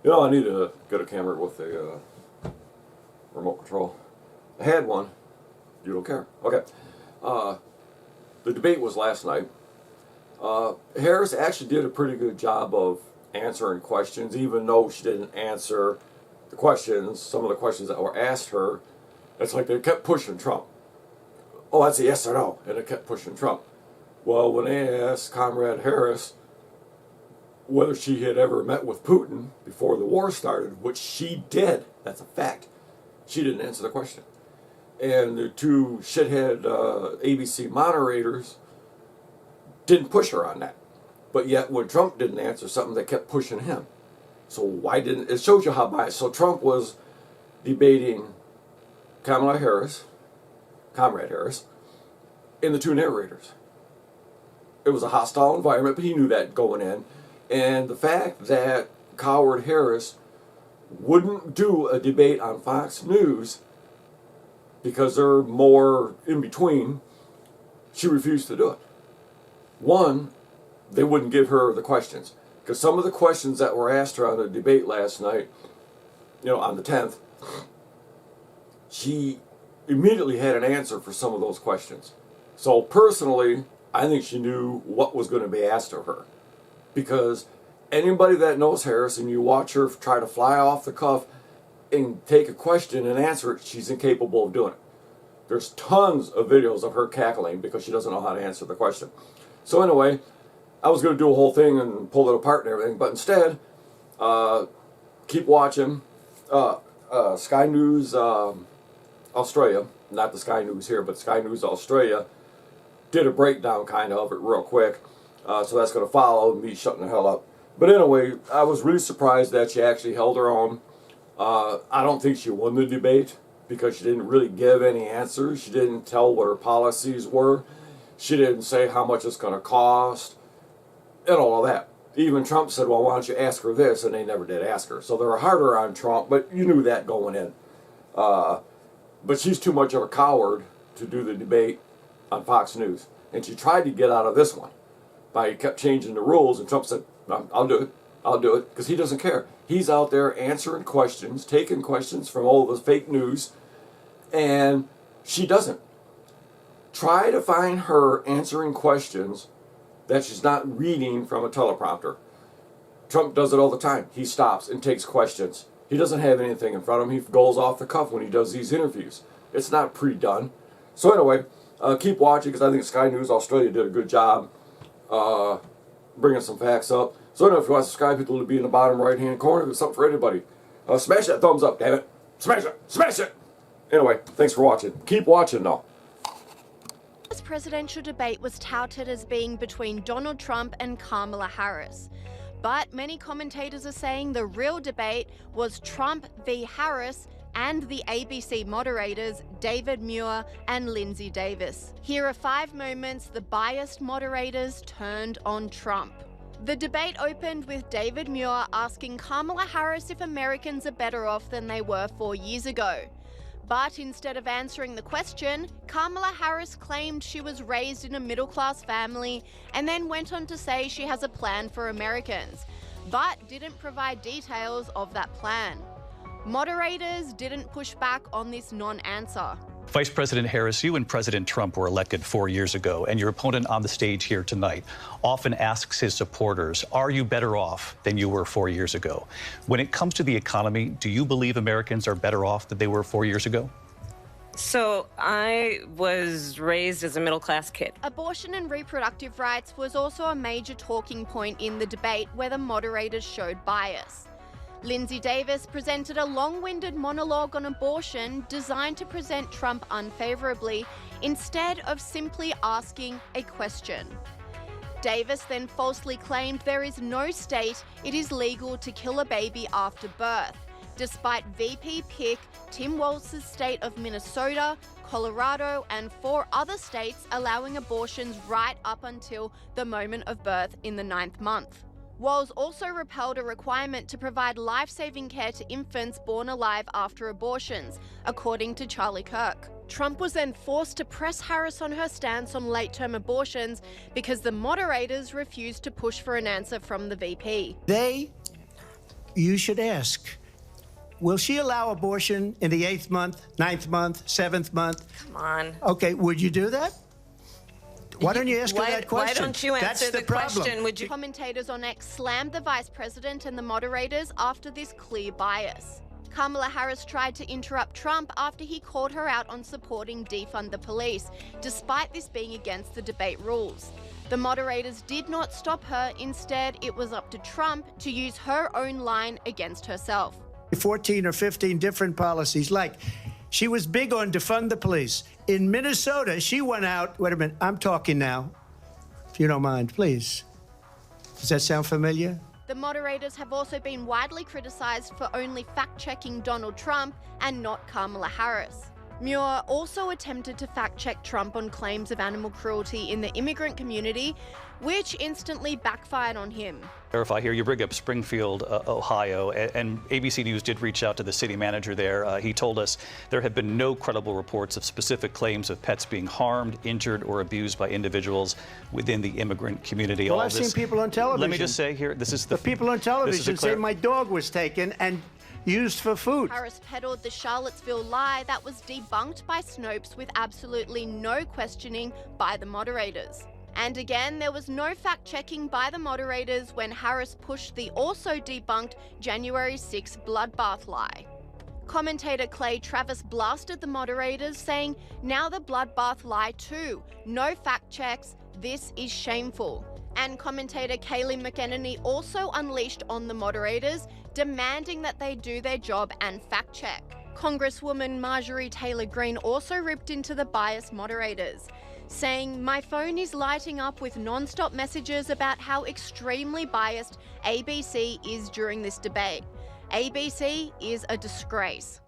You know, I need to get a camera with a remote control. I had one. You don't care. Okay. The debate was last night. Harris actually did a pretty good job of answering questions, even though she didn't answer the questions, some of the questions that were asked her. It's like they kept pushing Trump. Oh, that's a yes or no. And they kept pushing Trump. Well, when they asked Comrade Harris whether she had ever met with Putin before the war started, which she did, that's a fact, she didn't answer the question. And the two shithead ABC moderators didn't push her on that. But yet when Trump didn't answer something, they kept pushing him. So why didn't, it shows you how biased. So Trump was debating Kamala Harris, Comrade Harris, and the two narrators. It was a hostile environment, but he knew that going in. And the fact that Coward Harris wouldn't do a debate on Fox News because they're more in between, she refused to do it. One, they wouldn't give her the questions. Because some of the questions that were asked her on the debate last night, you know, on the 10th, she immediately had an answer for some of those questions. So personally, I think she knew what was going to be asked of her. Because anybody that knows Harris and you watch her try to fly off the cuff and take a question and answer it, she's incapable of doing it. There's tons of videos of her cackling because she doesn't know how to answer the question. So anyway, I was going to do a whole thing and pull it apart and everything, but instead, keep watching Sky News Australia, not the Sky News here, but Sky News Australia, did a breakdown kind of it real quick. So that's going to follow me shutting the hell up. But anyway, I was really surprised that she actually held her own. I don't think she won the debate because she didn't really give any answers. She didn't tell what her policies were. She didn't say how much it's going to cost and all of that. Even Trump said, well, why don't you ask her this? And they never did ask her. So they were harder on Trump, but you knew that going in. But she's too much of a coward to do the debate on Fox News. And she tried to get out of this one. He kept changing the rules, and Trump said, I'll do it. I'll do it, because he doesn't care. He's out there answering questions, taking questions from all the fake news, and she doesn't. Try to find her answering questions that she's not reading from a teleprompter. Trump does it all the time. He stops and takes questions. He doesn't have anything in front of him. He goes off the cuff when he does these interviews. It's not pre-done. So anyway, keep watching, because I think Sky News Australia did a good job bringing some facts up. So I don't know if you want to subscribe, people to be in the bottom right-hand corner. There's something for everybody. Smash that thumbs up, damn it. Smash it. Smash it. Anyway, thanks for watching. Keep watching, though. This presidential debate was touted as being between Donald Trump and Kamala Harris. But many commentators are saying the real debate was Trump v. Harris and the ABC moderators David Muir and Lindsay Davis. Here are 5 moments the biased moderators turned on Trump. The debate opened with David Muir asking Kamala Harris if Americans are better off than they were 4 years ago. But instead of answering the question, Kamala Harris claimed she was raised in a middle-class family and then went on to say she has a plan for Americans, but didn't provide details of that plan. Moderators didn't push back on this non-answer. Vice President Harris, you and President Trump were elected 4 years ago, and your opponent on the stage here tonight often asks his supporters, are you better off than you were 4 years ago? When it comes to the economy, do you believe Americans are better off than they were 4 years ago? So I was raised as a middle-class kid. Abortion and reproductive rights was also a major talking point in the debate where the moderators showed bias. Lindsay Davis presented a long-winded monologue on abortion designed to present Trump unfavorably instead of simply asking a question. Davis then falsely claimed there is no state it is legal to kill a baby after birth, despite VP pick Tim Walz's state of Minnesota, Colorado, and 4 other states allowing abortions right up until the moment of birth in the 9th month. Walz also repealed a requirement to provide life-saving care to infants born alive after abortions, according to Charlie Kirk. Trump was then forced to press Harris on her stance on late-term abortions because the moderators refused to push for an answer from the VP. They you should ask, will she allow abortion in the 8th month, 9th month, 7th month? Come on. Okay, would you do that? Why don't you ask her that question? Why don't you answer That's the problem. question? Would you? Commentators on X slammed the vice president and the moderators after this clear bias. Kamala Harris tried to interrupt Trump after he called her out on supporting defund the police, despite this being against the debate rules. The moderators did not stop her. Instead, it was up to Trump to use her own line against herself. 14 or 15 different policies, like she was big on defund the police. In Minnesota, she went out, wait a minute, I'm talking now, if you don't mind, please. Does that sound familiar? The moderators have also been widely criticized for only fact-checking Donald Trump and not Kamala Harris. Muir also attempted to fact-check Trump on claims of animal cruelty in the immigrant community, which instantly backfired on him. Verify here, you bring up Springfield, Ohio, and ABC News did reach out to the city manager there. He told us there have been no credible reports of specific claims of pets being harmed, injured, or abused by individuals within the immigrant community. Well, I've seen people on television. Let me just say here, this is the people on television say my dog was taken and used for food. Harris peddled the Charlottesville lie that was debunked by Snopes with absolutely no questioning by the moderators. And again, there was no fact-checking by the moderators when Harris pushed the also debunked January 6 bloodbath lie. Commentator Clay Travis blasted the moderators, saying, "Now the bloodbath lie too. No fact checks. This is shameful." And commentator Kayleigh McEnany also unleashed on the moderators, demanding that they do their job and fact check. Congresswoman Marjorie Taylor Greene also ripped into the biased moderators, saying, "My phone is lighting up with non-stop messages about how extremely biased ABC is during this debate. ABC is a disgrace."